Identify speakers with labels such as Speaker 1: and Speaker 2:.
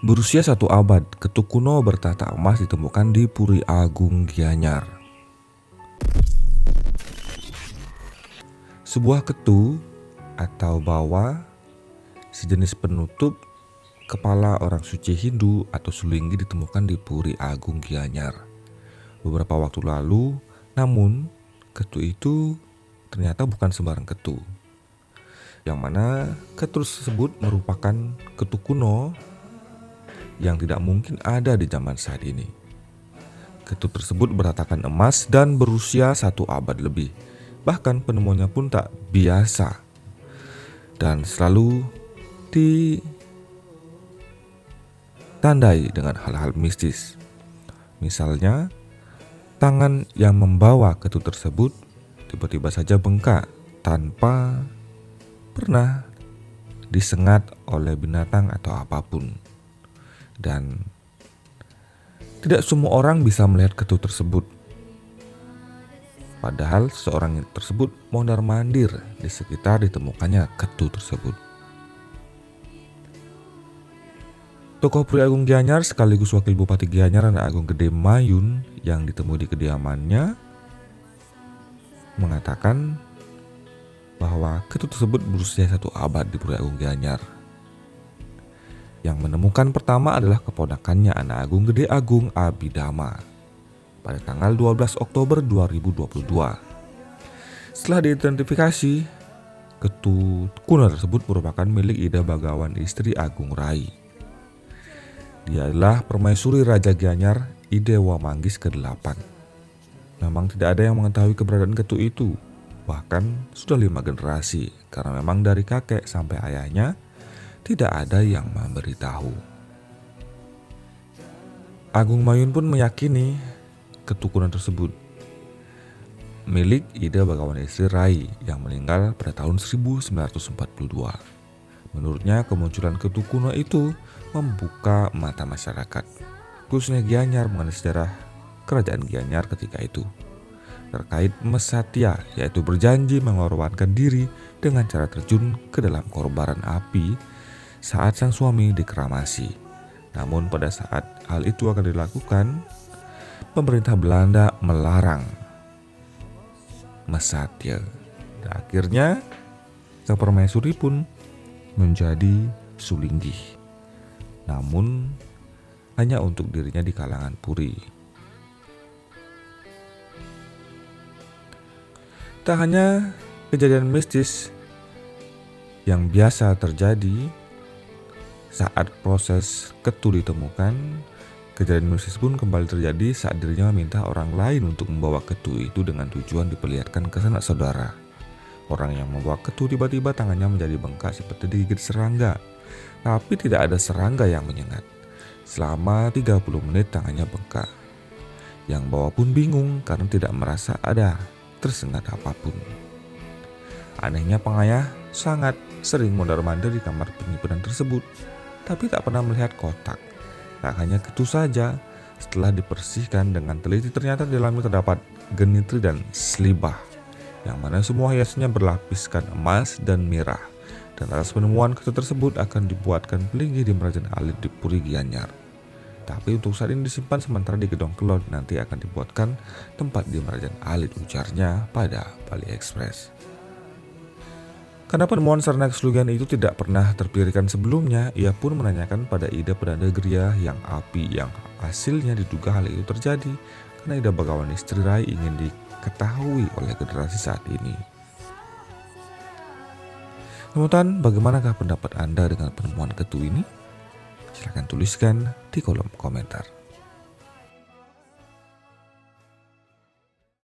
Speaker 1: Berusia 1 abad, ketu kuno bertata emas ditemukan di Puri Agung Gianyar. Sebuah ketu atau bawa, sejenis penutup kepala orang suci Hindu atau sulinggi, ditemukan di Puri Agung Gianyar beberapa waktu lalu. Namun, ketu itu ternyata bukan sembarang ketu, yang mana ketu tersebut merupakan ketu kuno yang tidak mungkin ada di zaman saat ini. Ketu tersebut bertatakan emas dan berusia 1 abad lebih. Bahkan penemuannya pun tak biasa dan selalu ditandai dengan hal-hal mistis. Misalnya, tangan yang membawa ketu tersebut tiba-tiba saja bengkak tanpa pernah disengat oleh binatang atau apapun. Dan tidak semua orang bisa melihat ketu tersebut. Padahal seseorang tersebut mondar-mandir di sekitar ditemukannya ketu tersebut. Tokoh Puri Agung Gianyar sekaligus Wakil Bupati Gianyar Anak Agung Gede Mayun yang ditemui di kediamannya mengatakan bahwa ketu tersebut berusia 1 abad di Puri Agung Gianyar. Yang menemukan pertama adalah keponakannya Anak Agung Gede Agung Abidama pada tanggal 12 Oktober 2022. Setelah diidentifikasi, ketu kuno tersebut merupakan milik Ida Bagawan, istri Agung Rai. Dia adalah permaisuri Raja Gianyar Idewa Manggis ke-8. Memang tidak ada yang mengetahui keberadaan ketu itu, bahkan sudah 5 generasi, karena memang dari kakek sampai ayahnya tidak ada yang memberitahu. Agung Mayun pun meyakini ketu kuno tersebut milik Ida Bagawan, istri Rai yang meninggal pada tahun 1942. Menurutnya, kemunculan ketu kuno itu membuka mata masyarakat, khususnya Gianyar, mengenai sejarah kerajaan Gianyar ketika itu terkait Mesatya, yaitu berjanji mengorbankan diri dengan cara terjun ke dalam kobaran api saat sang suami dikeramasi. Namun pada saat hal itu akan dilakukan, pemerintah Belanda melarang Mesatya. Dan akhirnya sang permaisuri pun menjadi sulinggi, namun hanya untuk dirinya di kalangan Puri. Tak hanya kejadian mistis yang biasa terjadi saat proses ketu ditemukan, kejadian mistis pun kembali terjadi saat dirinya meminta orang lain untuk membawa ketu itu dengan tujuan diperlihatkan ke sanak saudara. Orang yang membawa ketu tiba-tiba tangannya menjadi bengkak seperti digigit serangga, tapi tidak ada serangga yang menyengat. Selama 30 menit tangannya bengkak. Yang bawa pun bingung karena tidak merasa ada tersengat apapun. Anehnya, pengayah sangat sering mondar-mandir di kamar penyimpanan tersebut, tapi tak pernah melihat kotak. Tak hanya ketu saja, setelah dibersihkan dengan teliti ternyata di dalamnya terdapat genitri dan selibah, yang mana semua hiasnya berlapiskan emas dan mirah. Dan atas penemuan ketu tersebut akan dibuatkan pelinggih di Merajana Alit di Puri Gianyar. Tapi untuk saat ini disimpan sementara di Gedong Kelon, nanti akan dibuatkan tempat di Merajana Alit, ujarnya pada Bali Express. Karena penemuan sarana kesulinggihan itu tidak pernah terpikirkan sebelumnya, ia pun menanyakan pada Ida Pedanda Gria yang api yang hasilnya diduga hal itu terjadi karena Ida Bagawan, istri Rai, ingin diketahui oleh generasi saat ini. Teman-teman, bagaimanakah pendapat Anda dengan penemuan ketu ini? Silahkan tuliskan di kolom komentar.